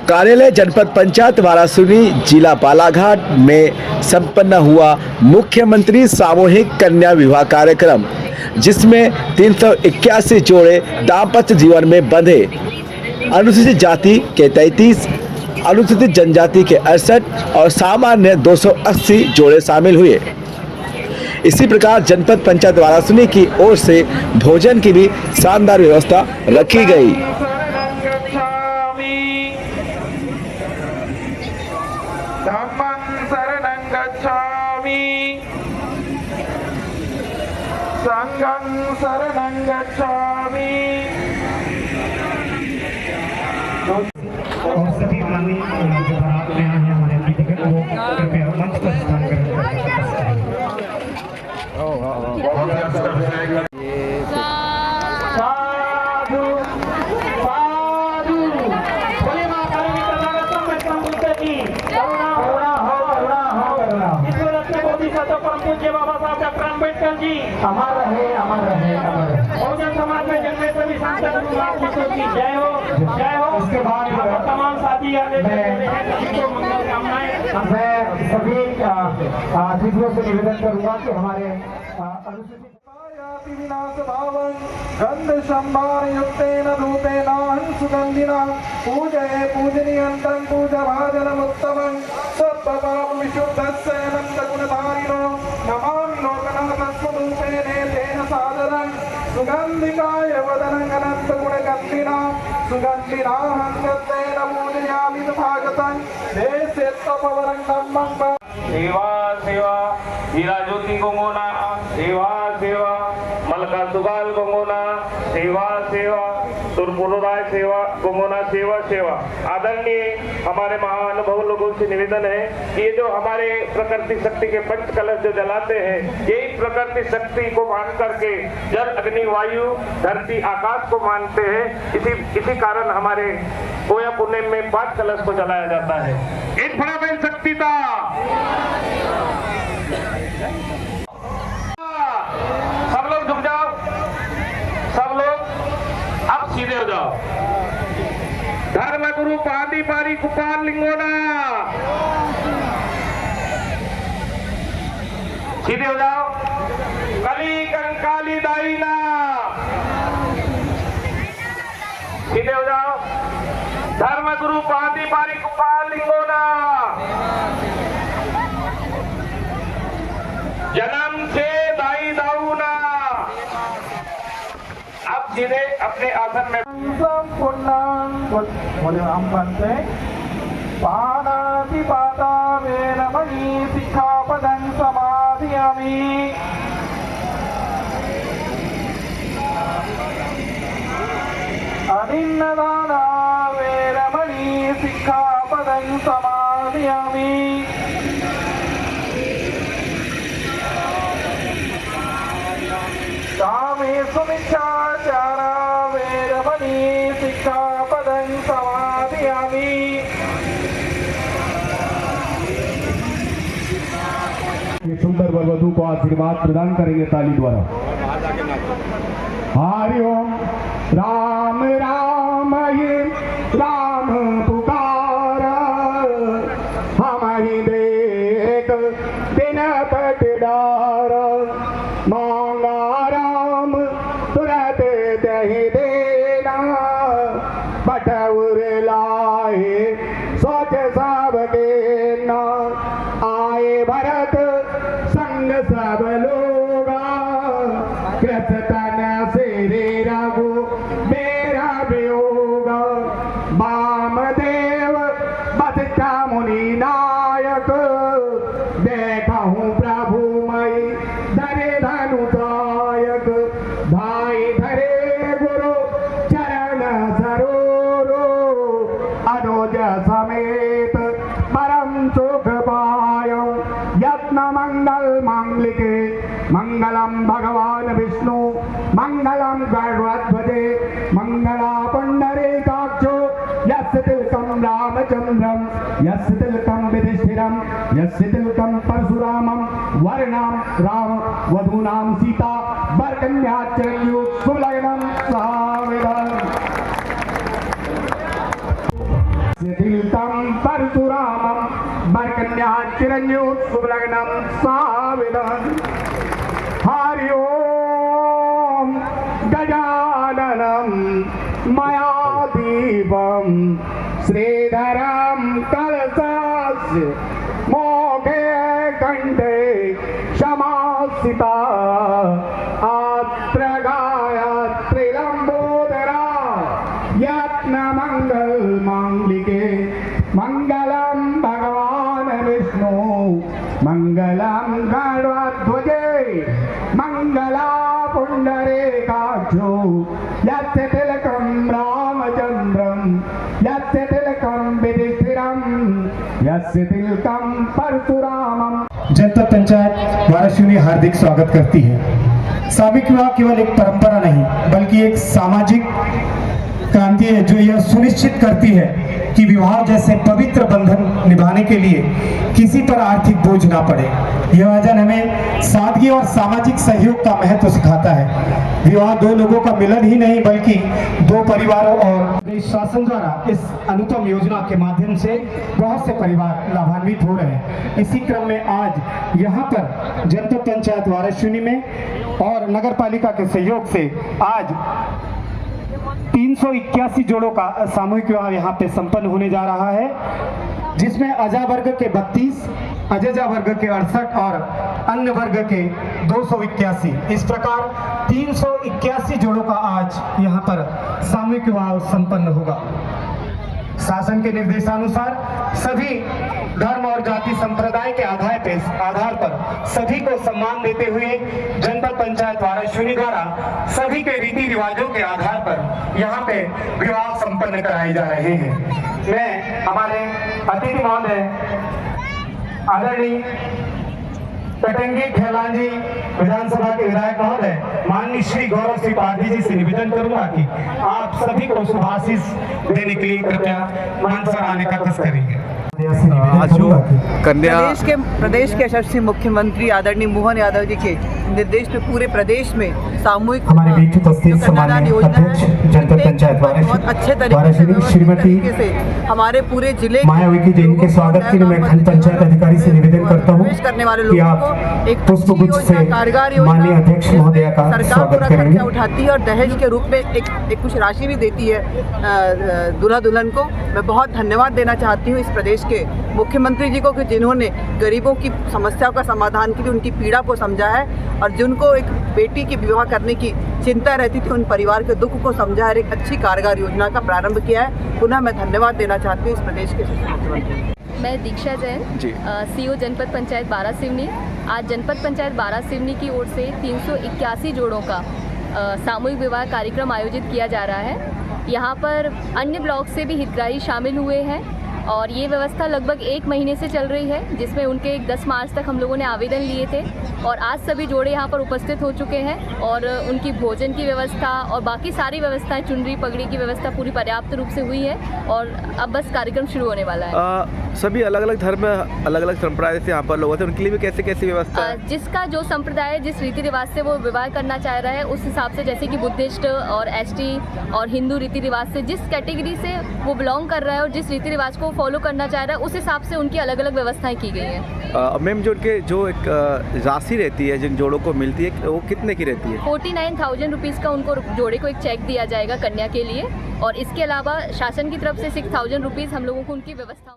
कार्यालय जनपद पंचायत वाराणसी जिला बालाघाट में संपन्न हुआ मुख्यमंत्री सामूहिक कन्या विवाह कार्यक्रम, जिसमें 381 जोड़े दाम्पत्य जीवन में बंधे। अनुसूचित जाति के 33, अनुसूचित जनजाति के 68 और सामान्य 280 जोड़े शामिल हुए। इसी प्रकार जनपद पंचायत वाराणसी की ओर से भोजन की भी शानदार व्यवस्था रखी गई। संघं शरणं गच्छामि। और सभी माननीय जो बारात में आए हैं हमारे अतिथिगण वो कृपया मंच पर स्थान करें। साधु साधु बोले मां काली तथागतम वैष्णव बुद्ध की करुणा हो। ईश्वर रत्न बोधिसत्व परम पूज्य बाबा साहब डॉक्टर अम्बेडकर जी अमर रहे अमर रहे अमर रहे। बहुजन समाज में जन्मे सभी संत गुरुनाथ की जय हो जय हो। उसके बाद तमाम साथी आने सभी को मंगल कामनाएं। मैं सभी अतिथियों से निवेदन करूंगा कि हमारे अनुसूचित विनाश भावं गंध संभार युक्तेन धूपेन सुगंधिना पूजये पूजनीयन्तं पूजा भाजनम् उत्तमं सत्पाप विशुद्धस्य अनंत गुणधारिणो नमामि लोकनाथस्वरूपेण तेन सादरं सुगंधिकाय वदनं अनंत गुणगंधिना सुगंधिना हंसतेन पूजयामि तथागतं देशे तपवरं धम्मं सेवा सेवा हीरा ज्योति गोंगोना सेवा सेवा मलका सुगाल गोंगोना सेवा सेवा तुरपुराय सेवा गोंगोना सेवा सेवा। आदरणीय हमारे महाअनुभव लोगों से निवेदन है कि ये जो हमारे प्रकृति शक्ति के पंच कलश जो जलाते हैं, यही प्रकृति शक्ति को मान करके जल अग्नि वायु धरती आकाश को मानते हैं। इसी कारण हमारे कोया पुणे में 5 कलश को जलाया जाता है। एक बड़ा बहन शक्ति था। सब लोग झुक जाओ, सब लोग अब सीधे हो जाओ। धर्म गुरु पादी पारी कुपाल लिंगोना सीधे हो जाओ। कली कंकाली दाईना सीधे हो जाओ। धर्म गुरु पादी पारी कुपाल लिंगोना जन्म से दाई दाऊना। अब सीधे अपने आसन में बोले हम बनते पानातिपाता वेरमणि सिक्खापदं समाधियामि। अनिन्नदाना वेरमणि सिक्खापदं समाधियामि। कामेषु मिथ्याचारा वेरमणि सिक्खापदं समाधियामि। सुंदर वरवधू को आशीर्वाद प्रदान करेंगे ताली द्वारा। हरि ओम राम राम ये राम पुकारा हम ही देख दिन पट डारा मांगा राम तुरंत दही देना बटउर लाए सोच सब के ना आए भरत संग सब लोगा कृतन से रे रघु मेरा वियोगा वामदेव बदता मुनि नायक देखा हूँ प्रभु मई धरे धनुदायक धाई धरे गुरु चरण सरोरो अनुज समेत परम सुख पायो यत्न मंगल मांगलिके मंगलम भगवान विष्णु मंगलम गरुड़ध्वजे मंगला पुंडरीकाक्षो यस्य तिलकम रामचंद्रम यस्य तिलकम युधिष्ठिरम यस्य तिलकम परशुरामम वर्णाम राम वधूनाम सीता वरकन्या चिरंजीव शुभ लग्नम सहाविदान। तीर्थम परशुरामम बरकन्या चिरंजीव शुभलग्नम साविदं हरि ओम गजाननं मयादीपं श्रीधरं कलशस्य मोघे कंठे क्षमासिता अत्र गायत्री लंबोदरा यत्नमंगल मांगलिके मंगलम भगवान विष्णु मंगलम गरुड़ध्वजे मंगला पुंडरीकाक्षो यस्य तिलकं रामचंद्रम यस्य तिलकं युधिष्ठिरं यस्य तिलकं परशुरामम। जनता पंचायत वाराणसी हार्दिक स्वागत करती है। सामूहिक विवाह केवल एक परंपरा नहीं बल्कि एक सामाजिक क्रांति है जो यह सुनिश्चित करती है कि विवाह जैसे पवित्र बंधन निभाने के लिए किसी पर आर्थिक बोझ ना पड़े। यह वचन हमें सादगी और सामाजिक सहयोग का महत्व सिखाता है। विवाह दो लोगों का मिलन ही नहीं बल्कि दो परिवारों और देश शासन द्वारा इस अनुपम योजना के माध्यम से बहुत से परिवार लाभान्वित हो रहे हैं। इसी क्रम में आज यहाँ पर जनपद पंचायत वाराणसी में और नगर पालिका के सहयोग से आज 381 जोड़ों का सामूहिक विवाह यहाँ पे संपन्न होने जा रहा है, जिसमें अजा वर्ग के 32, अजजा वर्ग के 68 और अन्य वर्ग के 281। इस प्रकार 381 जोड़ों का आज यहाँ पर सामूहिक विवाह संपन्न होगा। शासन के निर्देशानुसार सभी धर्म और जाति संप्रदाय के आधार पर सभी को सम्मान देते हुए जनपद पंचायत वाराणसी द्वारा सभी के रीति रिवाजों के आधार पर यहाँ पे विवाह संपन्न कराए जा रहे हैं। मैं हमारे अतिथि महोदय आदरणीय कटंगी खेलान जी विधानसभा के विधायक महोदय माननीय श्री गौरव सिंह पारधी जी से निवेदन करूंगा कि आप सभी को शुभाशीष देने के लिए कृपया मंच पर आने का कष्ट करेंगे। आज जो कन्या प्रदेश के यशस्वी मुख्यमंत्री आदरणीय मोहन यादव जी के निर्देश पे पूरे प्रदेश में सामूहिक हमारे बीच उपस्थित सम्माननीय अध्यक्ष जनपद पंचायत बहुत अच्छे वाराणसी श्रीमती तरीके से हमारे पूरे जिले मायावती जी के स्वागत के लिए मैं खंड पंचायत अधिकारी से निवेदन करता हूँ करने वाले कि लोगों आप को एक पुष्पगुच्छ से कारगर माननीय अध्यक्ष महोदय का सरकार स्वागत पूरा करेंगे। खर्चा उठाती है और दहेज के रूप में एक कुछ राशि भी देती है दूल्हा दुल्हन को। मैं बहुत धन्यवाद देना चाहती हूँ इस प्रदेश के मुख्यमंत्री जी को कि जिन्होंने गरीबों की समस्याओं का समाधान के लिए उनकी पीड़ा को समझा है और जिनको एक बेटी की विवाह करने की चिंता रहती थी उन परिवार के दुख को समझा है, एक अच्छी कारगर योजना का प्रारंभ किया है। पुनः मैं धन्यवाद देना चाहती हूँ इस प्रदेश के मुख्यमंत्री। मैं दीक्षा जैन सीओ जनपद पंचायत बारासिवनी। आज जनपद पंचायत बारासिवनी की ओर से 381 जोड़ों का सामूहिक विवाह कार्यक्रम आयोजित किया जा रहा है। यहाँ पर अन्य ब्लॉक से भी हितग्राही शामिल हुए हैं और ये व्यवस्था लगभग 1 महीने से चल रही है, जिसमें उनके 10 मार्च तक हम लोगों ने आवेदन लिए थे और आज सभी जोड़े यहाँ पर उपस्थित हो चुके हैं और उनकी भोजन की व्यवस्था और बाकी सारी व्यवस्थाएं, चुनरी पगड़ी की व्यवस्था पूरी पर्याप्त रूप से हुई है और अब बस कार्यक्रम शुरू होने वाला है। सभी अलग अलग धर्म अलग अलग संप्रदाय से यहाँ पर लोग होते हैं, उनके लिए भी कैसे कैसी व्यवस्था है? जिसका जो संप्रदाय जिस रीति रिवाज से वो विवाह करना चाह रहा है उस हिसाब से, जैसे कि बुद्धिस्ट और एसटी और हिंदू रीति रिवाज से जिस कैटेगरी से वो बिलोंग कर रहा है और जिस रीति रिवाज को फॉलो करना चाह रहा है उस हिसाब से उनकी अलग अलग व्यवस्थाएं की गई हैं। मैम जो एक राशि रहती है जिन जोड़ों को मिलती है वो कितने की रहती है? 49,000 रुपीज़ का उनको जोड़े को एक चेक दिया जाएगा कन्या के लिए और इसके अलावा शासन की तरफ से 6,000 रुपीज़ हम लोगों को उनकी व्यवस्था।